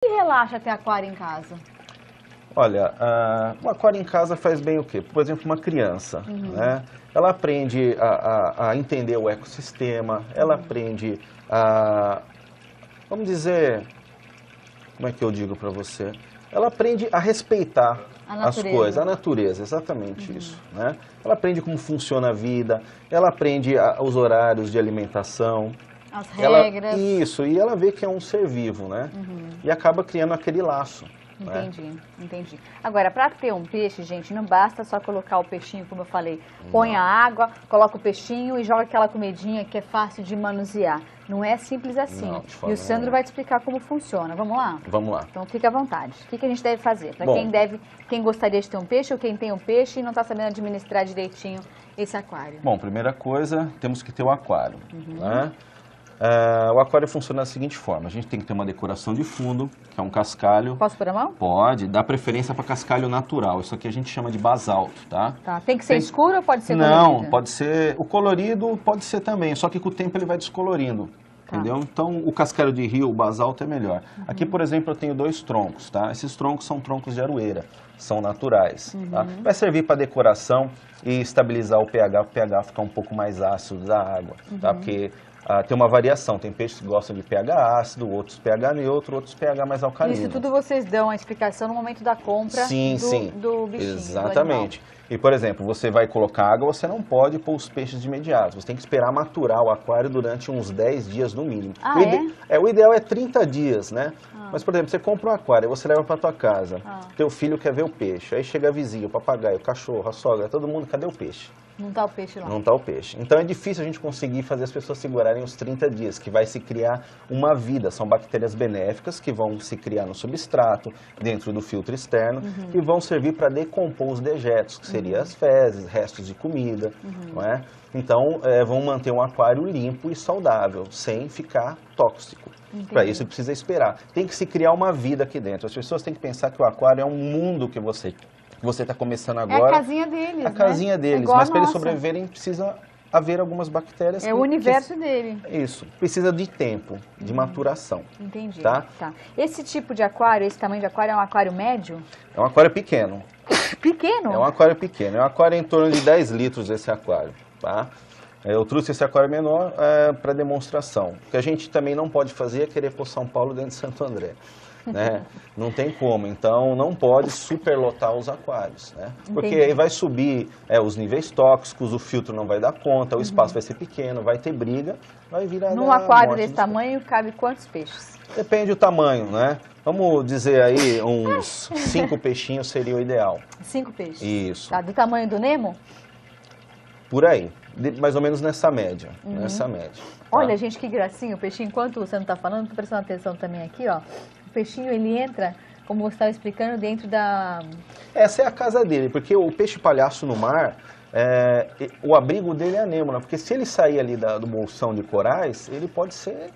E relaxa ter aquário em casa? Olha, o aquário em casa faz bem o quê? Por exemplo, uma criança, né? Ela aprende a entender o ecossistema, ela aprende a, vamos dizer, como é que eu digo para você? Ela aprende a respeitar as coisas, a natureza, exatamente isso, né? Ela aprende como funciona a vida, ela aprende os horários de alimentação. As regras. Isso, e ela vê que é um ser vivo, né? E acaba criando aquele laço. Entendi, entendi. Agora, para ter um peixe, gente, não basta só colocar o peixinho, como eu falei. Põe a água, coloca o peixinho e joga aquela comidinha que é fácil de manusear. Não é simples assim. Não, e o Sandro vai te explicar como funciona. Vamos lá? Vamos lá. Então, fica à vontade. O que a gente deve fazer? Para quem gostaria de ter um peixe ou quem tem um peixe e não está sabendo administrar direitinho esse aquário. Bom, primeira coisa, temos que ter o aquário, né? O aquário funciona da seguinte forma, a gente tem que ter uma decoração de fundo, que é um cascalho. Posso pôr a mão? Pode, dá preferência para cascalho natural, isso aqui a gente chama de basalto, tá? Tá. Tem que ser escuro ou pode ser colorido? Não, pode ser, o colorido pode ser também, só que com o tempo ele vai descolorindo, entendeu? Então o cascalho de rio, o basalto é melhor. Aqui, por exemplo, eu tenho 2 troncos, tá? Esses troncos são troncos de aroeira, são naturais, tá? Vai servir para decoração e estabilizar o pH ficar um pouco mais ácido da água, tá? Porque tem uma variação, tem peixes que gostam de pH ácido, outros pH neutro, outros pH mais alcalino. Isso tudo vocês dão a explicação no momento da compra do bichinho. Exatamente. E, por exemplo, você vai colocar água, você não pode pôr os peixes de imediato. Você tem que esperar maturar o aquário durante uns 10 dias no mínimo. O ideal é 30 dias, né? Mas, por exemplo, você compra um aquário, você leva para tua casa. Teu filho quer ver o peixe. Aí chega a vizinha, o papagaio, o cachorro, a sogra, todo mundo, cadê o peixe? Não está o peixe lá. Não está o peixe. Então é difícil a gente conseguir fazer as pessoas segurarem os 30 dias, que vai se criar uma vida. São bactérias benéficas que vão se criar no substrato, dentro do filtro externo, que vão servir para decompor os dejetos, que seriam as fezes, restos de comida, não é? Então vão manter um aquário limpo e saudável, sem ficar tóxico. Para isso precisa esperar. Tem que se criar uma vida aqui dentro. As pessoas têm que pensar que o aquário é um mundo que você está começando agora. É a casinha deles, a casinha deles, é mas para eles sobreviverem precisa haver algumas bactérias. É o universo dele. Isso, precisa de tempo, de maturação. Entendi. Tá? Esse tipo de aquário, esse tamanho de aquário é um aquário médio? É um aquário pequeno. Pequeno? É um aquário pequeno, é um aquário em torno de 10 litros esse aquário, tá? Eu trouxe esse aquário menor para demonstração. O que a gente também não pode fazer é querer pôr São Paulo dentro de Santo André. Né? Não tem como, então não pode superlotar os aquários, né? Porque aí vai subir os níveis tóxicos, o filtro não vai dar conta, o espaço vai ser pequeno, vai ter briga, vai virar... Num aquário desse tamanho cabe quantos peixes? Depende do tamanho, né? Vamos dizer aí uns 5 peixinhos seria o ideal. 5 peixes? Isso. Tá, do tamanho do Nemo? Por aí, mais ou menos nessa média, nessa média. Tá? Olha, gente, que gracinha o peixinho. Enquanto você não está falando, estou prestando atenção também aqui, ó. O peixinho, ele entra, como você estava explicando, dentro da... Essa é a casa dele, porque o peixe palhaço no mar, o abrigo dele é a anêmona, porque se ele sair ali do bolsão de corais, ele pode ser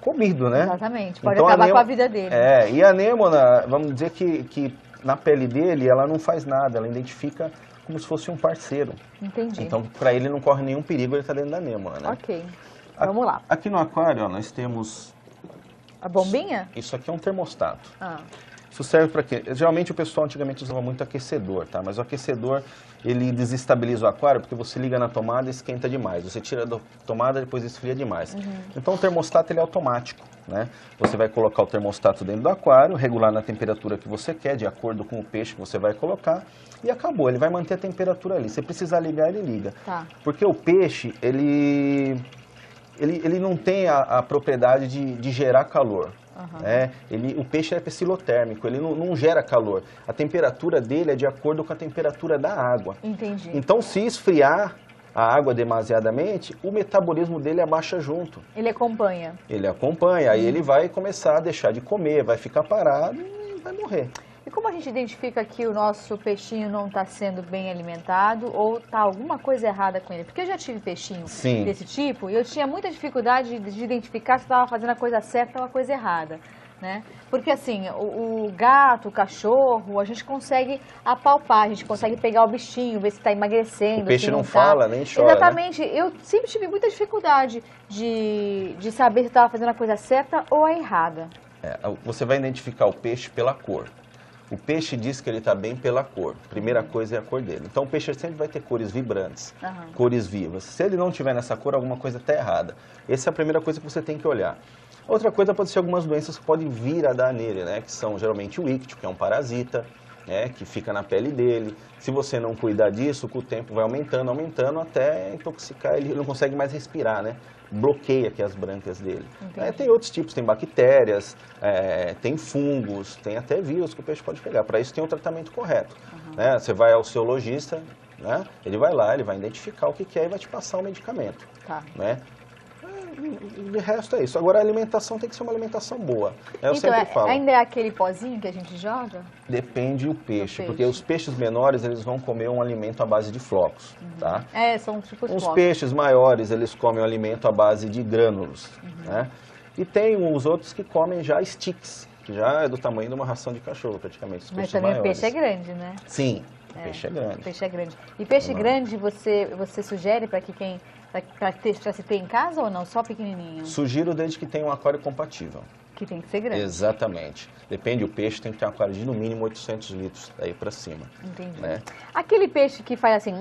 comido, né? Exatamente, pode acabar com a vida dele. E a anêmona, vamos dizer que na pele dele, ela não faz nada, ela identifica como se fosse um parceiro. Entendi. Então, para ele não corre nenhum perigo, ele está dentro da anêmona, né? Ok, vamos lá. Aqui no aquário, ó, nós temos... A bombinha? Isso aqui é um termostato. Isso serve para quê? Geralmente o pessoal antigamente usava muito aquecedor, tá? Mas o aquecedor, ele desestabiliza o aquário porque você liga na tomada e esquenta demais. Você tira da tomada e depois esfria demais. Então o termostato ele é automático, né? Você vai colocar o termostato dentro do aquário, regular na temperatura que você quer, de acordo com o peixe que você vai colocar, e acabou. Ele vai manter a temperatura ali. Se precisar ligar, ele liga. Tá. Porque o peixe, ele não tem a propriedade de gerar calor. O peixe é psilotérmico, ele não gera calor. A temperatura dele é de acordo com a temperatura da água. Entendi. Então, se esfriar a água demasiadamente, o metabolismo dele abaixa junto. Ele acompanha. Ele acompanha, aí ele vai começar a deixar de comer, vai ficar parado e vai morrer. E como a gente identifica que o nosso peixinho não está sendo bem alimentado ou está alguma coisa errada com ele? Porque eu já tive peixinho desse tipo e eu tinha muita dificuldade de identificar se estava fazendo a coisa certa ou a coisa errada, né? Porque assim, o gato, o cachorro, a gente consegue apalpar, a gente consegue pegar o bichinho, ver se está emagrecendo. O peixe se não tá. fala, nem chora. Exatamente. Né? Eu sempre tive muita dificuldade de saber se estava fazendo a coisa certa ou a errada. Você vai identificar o peixe pela cor. O peixe diz que ele está bem pela cor. Primeira coisa é a cor dele. Então o peixe sempre vai ter cores vibrantes, cores vivas. Se ele não tiver nessa cor, alguma coisa está errada. Essa é a primeira coisa que você tem que olhar. Outra coisa pode ser algumas doenças que podem vir a dar nele, né? Que são geralmente o íctio, que é um parasita, né? Que fica na pele dele. Se você não cuidar disso, com o tempo vai aumentando, até intoxicar, ele não consegue mais respirar, né? Bloqueia aqui as brânquias dele. Tem outros tipos, tem bactérias, tem fungos, tem até vírus que o peixe pode pegar. Para isso tem um tratamento correto. Né? Você vai ao seu lojista, né? Ele vai lá, ele vai identificar o que é e vai te passar o medicamento. Né? De resto é isso. Agora a alimentação tem que ser uma alimentação boa. Eu sempre falo. Ainda é aquele pozinho que a gente joga? Depende do peixe, porque os peixes menores eles vão comer um alimento à base de flocos, tá? São tipo os peixes maiores eles comem um alimento à base de grânulos, né? E tem os outros que comem já sticks, que já é do tamanho de uma ração de cachorro praticamente. Mas também o peixe é grande, né? Sim, o peixe é grande. Peixe é grande. E peixe grande você sugere para que quem para se ter em casa ou não? Só pequenininho? Sugiro desde que tenha um aquário compatível. Que tem que ser grande. Exatamente. Depende, o peixe tem que ter um aquário de no mínimo 800 litros, daí para cima. Entendi. Né? Aquele peixe que faz assim,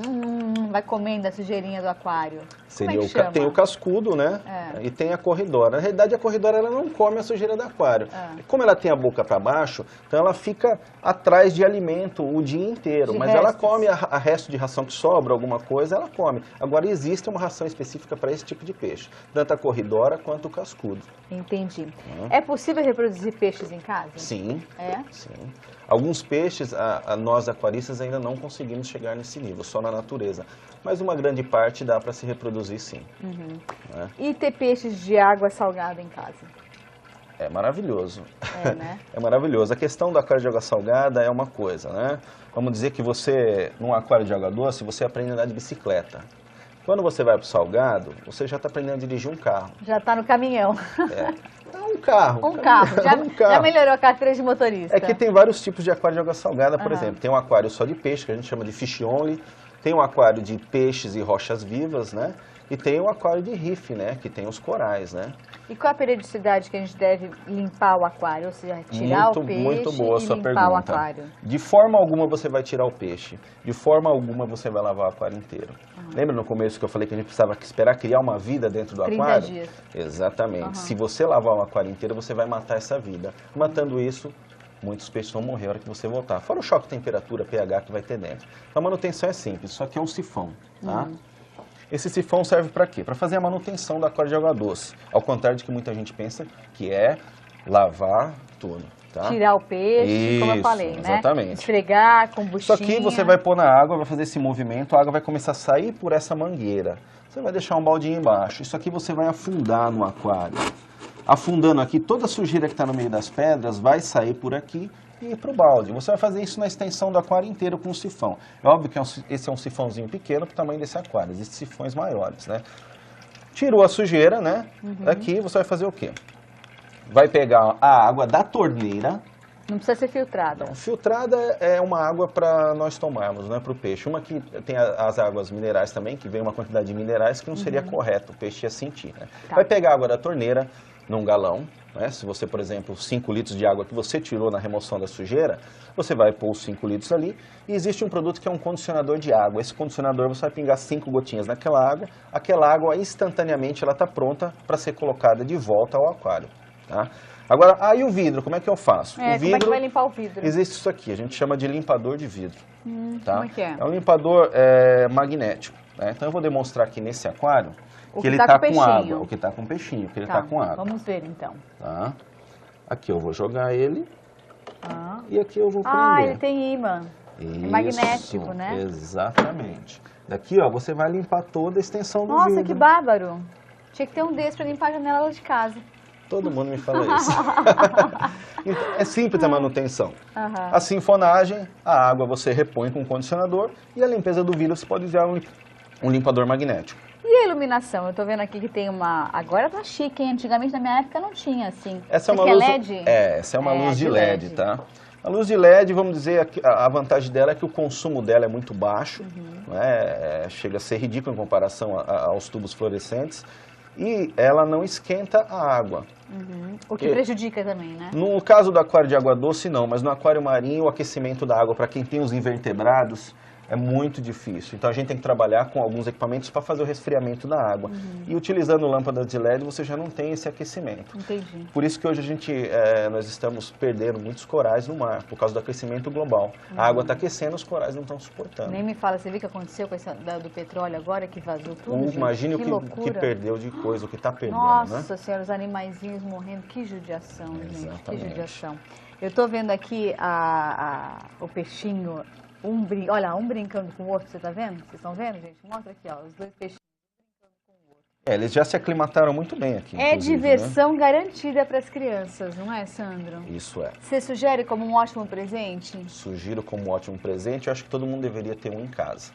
vai comendo a sujeirinha do aquário. Seria tem o cascudo, né? E tem a corridora. Na realidade, a corridora ela não come a sujeira do aquário. Como ela tem a boca para baixo, então ela fica atrás de alimento o dia inteiro. Mas ela come a resto de ração que sobra, alguma coisa, ela come. Agora, existe uma ração específica para esse tipo de peixe. Tanto a corridora quanto o cascudo. Entendi. É possível reproduzir peixes em casa? Sim. Sim. Alguns peixes, nós aquaristas ainda não conseguimos chegar nesse nível, só na natureza. Mas uma grande parte dá para se reproduzir sim. E ter peixes de água salgada em casa? É maravilhoso. Né? É maravilhoso. A questão do aquário de água salgada é uma coisa, né? Vamos dizer que você, num aquário de água doce, você aprende a andar de bicicleta. Quando você vai para o salgado, você já está aprendendo a dirigir um carro. Já está no caminhão. Um carro. Um carro. Já melhorou a carteira de motorista. É que tem vários tipos de aquário de água salgada, por exemplo. Tem um aquário só de peixe, que a gente chama de fish only. Tem um aquário de peixes e rochas vivas, né? E tem o aquário de reef, né? Que tem os corais, né? E qual a periodicidade que a gente deve limpar o aquário? Ou seja, tirar o peixe muito boa a sua limpar pergunta. O aquário? De forma alguma você vai tirar o peixe. De forma alguma você vai lavar o aquário inteiro. Lembra no começo que eu falei que a gente precisava esperar criar uma vida dentro do 30 aquário? dias. Exatamente. Se você lavar o aquário inteiro, você vai matar essa vida. Matando isso, muitos peixes vão morrer na hora que você voltar. Fora o choque de temperatura, pH que vai ter dentro. A manutenção é simples. Isso aqui é um sifão, tá? Esse sifão serve para quê? Para fazer a manutenção do aquário de água doce. Ao contrário de que muita gente pensa que é lavar tudo. Tá? Tirar o peixe, como eu falei, exatamente. Né? Esfregar com buchinha. Isso aqui você vai pôr na água, vai fazer esse movimento, a água vai começar a sair por essa mangueira. Você vai deixar um baldinho embaixo. Isso aqui você vai afundar no aquário. Afundando aqui, toda a sujeira que está no meio das pedras vai sair por aqui e ir para o balde. Você vai fazer isso na extensão do aquário inteiro com um sifão. É óbvio que esse é um sifãozinho pequeno para o tamanho desse aquário. Existem sifões maiores, né? Tirou a sujeira, né? Daqui você vai fazer o quê? Vai pegar a água da torneira. Não precisa ser filtrada. Não, filtrada é uma água para nós tomarmos, não é para o peixe. Uma que tem as águas minerais também, que vem uma quantidade de minerais que não seria correto, o peixe ia sentir. Né? Vai pegar a água da torneira num galão, né? Se você, por exemplo, 5 litros de água que você tirou na remoção da sujeira, você vai pôr os 5 litros ali. E existe um produto que é um condicionador de água. Esse condicionador você vai pingar 5 gotinhas naquela água. Aquela água, instantaneamente, ela está pronta para ser colocada de volta ao aquário. Tá? Agora, aí o vidro, como é que eu faço? O vidro, como é que vai limpar o vidro? Existe isso aqui, a gente chama de limpador de vidro. Tá? Como é que é? É um limpador magnético. Né? Então eu vou demonstrar aqui nesse aquário que ele está com água. O que está com peixinho, que ele está com água. Vamos ver então. Tá? Aqui eu vou jogar ele e aqui eu vou prender. Ele tem imã. Isso, é magnético, né? Exatamente. Daqui, ó, você vai limpar toda a extensão do vidro. Nossa, que bárbaro. Tinha que ter um desse para limpar a janela de casa. Todo mundo me fala isso. Então, é simples a manutenção. A sinfonagem, a água você repõe com o condicionador e a limpeza do vidro você pode usar um limpador magnético. E a iluminação? Eu tô vendo aqui que tem uma... Agora tá chique, hein? Antigamente na minha época não tinha assim. Essa é uma luz LED? Essa é uma luz de LED, tá? A luz de LED, vamos dizer, a vantagem dela é que o consumo dela é muito baixo, né? Chega a ser ridículo em comparação aos tubos fluorescentes. e ela não esquenta a água. O que prejudica também, né? No caso do aquário de água doce, não, mas no aquário marinho, o aquecimento da água, para quem tem os invertebrados, é muito difícil. Então a gente tem que trabalhar com alguns equipamentos para fazer o resfriamento da água. E utilizando lâmpadas de LED, você já não tem esse aquecimento. Entendi. Por isso que hoje nós estamos perdendo muitos corais no mar, por causa do aquecimento global. A água está aquecendo, os corais não estão suportando. Nem me fala, você viu o que aconteceu com essa do petróleo agora, que vazou tudo? Imagine o que perdeu de coisa, o que está perdendo, Nossa né? Senhora, os animaizinhos morrendo, que judiação, gente, Exatamente. que judiação. Eu estou vendo aqui o peixinho, olha, um brincando com o outro, você está vendo? Vocês estão vendo, gente? Mostra aqui, ó, os dois peixinhos brincando com o outro. Eles já se aclimataram muito bem aqui, É diversão, né? garantida para as crianças, não é, Sandro? Isso é. Você sugere como um ótimo presente? Sugiro como um ótimo presente, eu acho que todo mundo deveria ter um em casa.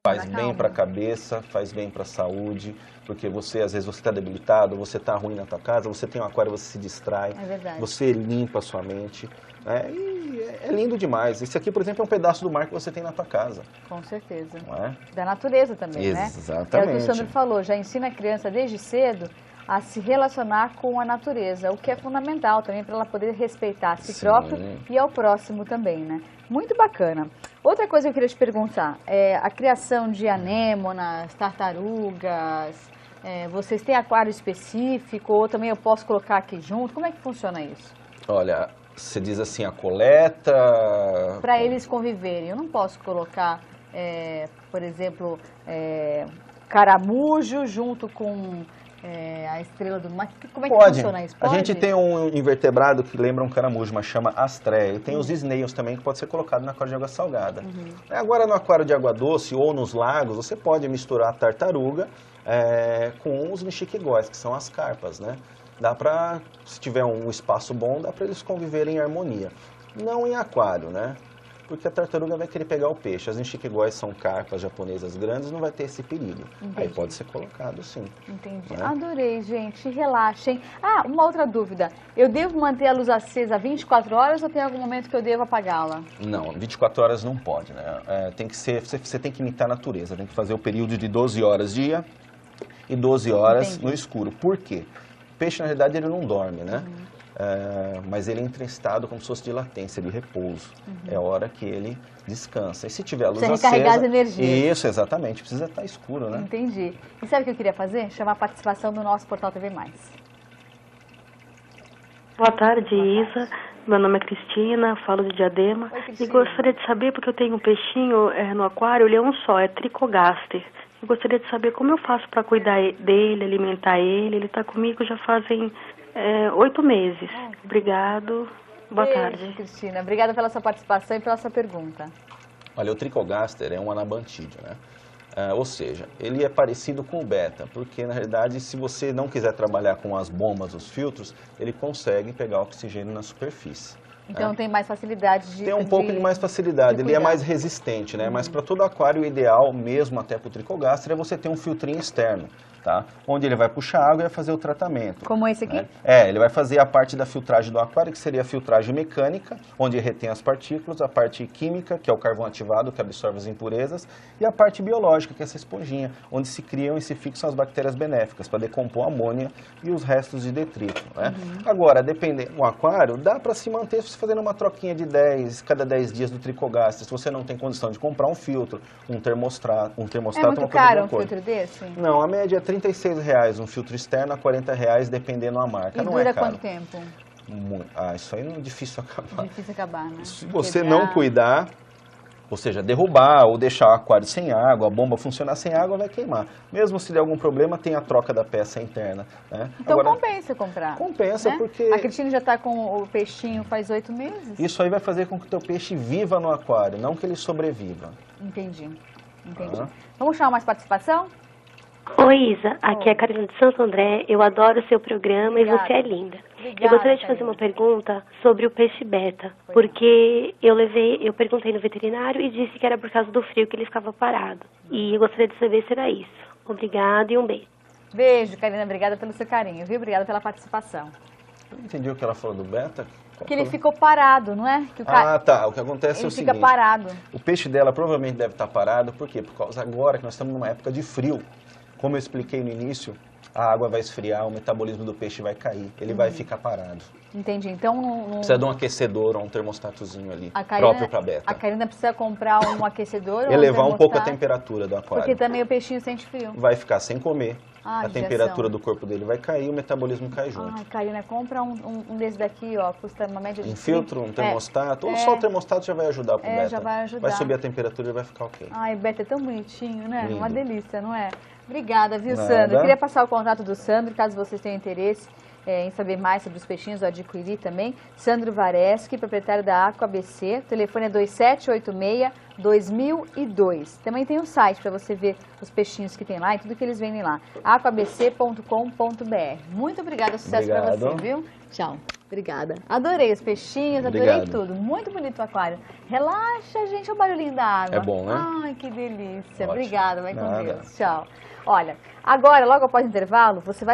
Faz bem para a cabeça, faz bem para a saúde, porque às vezes você está debilitado, você está ruim na tua casa, você tem um aquário, você se distrai, você limpa a sua mente, né? E é lindo demais. Esse aqui, por exemplo, é um pedaço do mar que você tem na tua casa. Com certeza. Não é? Da natureza também, né? Exatamente. É o que o Sandro falou, já ensina a criança desde cedo a se relacionar com a natureza, o que é fundamental também para ela poder respeitar a si própria e ao próximo também, né? Muito bacana. Outra coisa que eu queria te perguntar, a criação de anêmonas, tartarugas, vocês têm aquário específico ou também eu posso colocar aqui junto? Como é que funciona isso? Olha, você diz assim, a coleta... Para eles conviverem, eu não posso colocar, por exemplo, caramujo junto com... a estrela do mar. Como é que funciona isso? Pode? A gente tem um invertebrado que lembra um caramujo, mas chama astréia. E tem os snails também, que pode ser colocado no aquário de água salgada. Agora, no aquário de água doce ou nos lagos, você pode misturar a tartaruga com os mexiciguais, que são as carpas, né? Dá para, se tiver um espaço bom, dá para eles conviverem em harmonia. Não em aquário, né? Porque a tartaruga vai querer pegar o peixe. As enxiquiguais são carpas japonesas grandes, não vai ter esse perigo. Entendi. Aí pode ser colocado, sim. Entendi. Né? Adorei, gente. Relaxem. Ah, uma outra dúvida. Eu devo manter a luz acesa 24 horas ou tem algum momento que eu devo apagá-la? Não, 24 horas não pode, né? Tem que ser, você tem que imitar a natureza. Tem que fazer o período de 12 horas dia e 12 horas no escuro. Por quê? O peixe, na realidade, ele não dorme, né? Mas ele entra em estado como se fosse de latência, de repouso. É a hora que ele descansa. E se tiver a luz acesa... recarregar as energias. Isso, exatamente. Precisa estar escuro, né? Entendi. E sabe o que eu queria fazer? Chamar a participação do nosso Portal TV+. Boa tarde, Isa. Meu nome é Cristina, falo de Diadema. Oi, Cristina. E gostaria de saber, porque eu tenho um peixinho no aquário, ele é um só, é tricogaster. Eu gostaria de saber como eu faço para cuidar dele, alimentar ele. Ele está comigo já fazem 8 meses. Obrigado. Boa tarde. Cristina. Obrigada pela sua participação e pela sua pergunta. Olha, o tricogaster é um anabantídeo, né? Ou seja, ele é parecido com o beta, porque na realidade, se você não quiser trabalhar com as bombas, os filtros, ele consegue pegar oxigênio na superfície. Então tem mais facilidade de... Tem um pouco de mais facilidade, ele é mais resistente, né? Mas para todo aquário, o ideal, mesmo até para o tricogaster, é você ter um filtrinho externo, tá? Onde ele vai puxar água e vai fazer o tratamento. Como esse aqui? Né? Ele vai fazer a parte da filtragem do aquário, que seria a filtragem mecânica, onde retém as partículas, a parte química, que é o carvão ativado, que absorve as impurezas, e a parte biológica, que é essa esponjinha, onde se criam e se fixam as bactérias benéficas, para decompor a amônia e os restos de detrito, né? Agora, dependendo do aquário, dá para se manter fazendo uma troquinha de cada 10 dias do tricogaster, se você não tem condição de comprar um filtro, um termostrato, É muito uma caro coisa um filtro desse? Não, a média é R$36 um filtro externo, a R$40 dependendo da marca. E não dura é caro. quanto tempo? Isso aí não é difícil acabar. Difícil acabar, né? Se você não cuidar, ou seja, derrubar ou deixar o aquário sem água, a bomba funcionar sem água, vai queimar. Mesmo se der algum problema, tem a troca da peça interna. Né? Então agora, compensa comprar. Compensa, né? Porque... A Cristina já está com o peixinho faz 8 meses. Isso aí vai fazer com que o teu peixe viva no aquário, não que ele sobreviva. Entendi. Vamos chamar mais participação? Oi, Isa. Aqui é a Carolina de Santo André. Eu adoro o seu programa. Obrigada. E você é linda. Obrigada, eu gostaria de fazer uma pergunta sobre o peixe beta, porque eu perguntei no veterinário e disse que era por causa do frio que ele ficava parado. E eu gostaria de saber se era isso. Obrigada e um beijo. Beijo, Carolina. Obrigada pelo seu carinho, viu? Obrigada pela participação. Eu não entendi o que ela falou do beta. Que ele ficou parado, não é? Que tá. O que acontece é o seguinte. Ele fica parado. O peixe dela provavelmente deve estar parado. Por quê? Por causa agora que nós estamos numa época de frio. Como eu expliquei no início, a água vai esfriar, o metabolismo do peixe vai cair, ele vai ficar parado. Entendi. Então não... Precisa de um aquecedor ou um termostatozinho ali, próprio para beta. A Karina precisa comprar um aquecedor ou elevar um pouco a temperatura do aquário. Porque também o peixinho sente frio. Vai ficar sem comer, a temperatura do corpo dele vai cair, o metabolismo cai junto. Ai, Karina, compra um desse daqui, ó, custa uma média de... Um filtro, um termostato, ou só o termostato já vai ajudar pro beta. Já vai ajudar. Vai subir a temperatura e vai ficar ok. Ai, beta é tão bonitinho, né? Lindo. Uma delícia, não é? Obrigada, viu, Nada. Sandro? Eu queria passar o contato do Sandro, caso vocês tenham interesse em saber mais sobre os peixinhos ou adquirir também. Sandro Vareschi, proprietário da Aqua ABC. O telefone é 2786-2002. Também tem um site para você ver os peixinhos que tem lá e tudo que eles vendem lá. aquabc.com.br. Muito obrigada, sucesso para você, viu? Tchau. Obrigada. Adorei os peixinhos, adorei tudo. Muito bonito o aquário. Relaxa, gente, olha o barulhinho da água. É bom, né? Ai, que delícia. Ótimo. Obrigada, vai com Nada. Deus. Tchau. Olha, agora, logo após o intervalo, você vai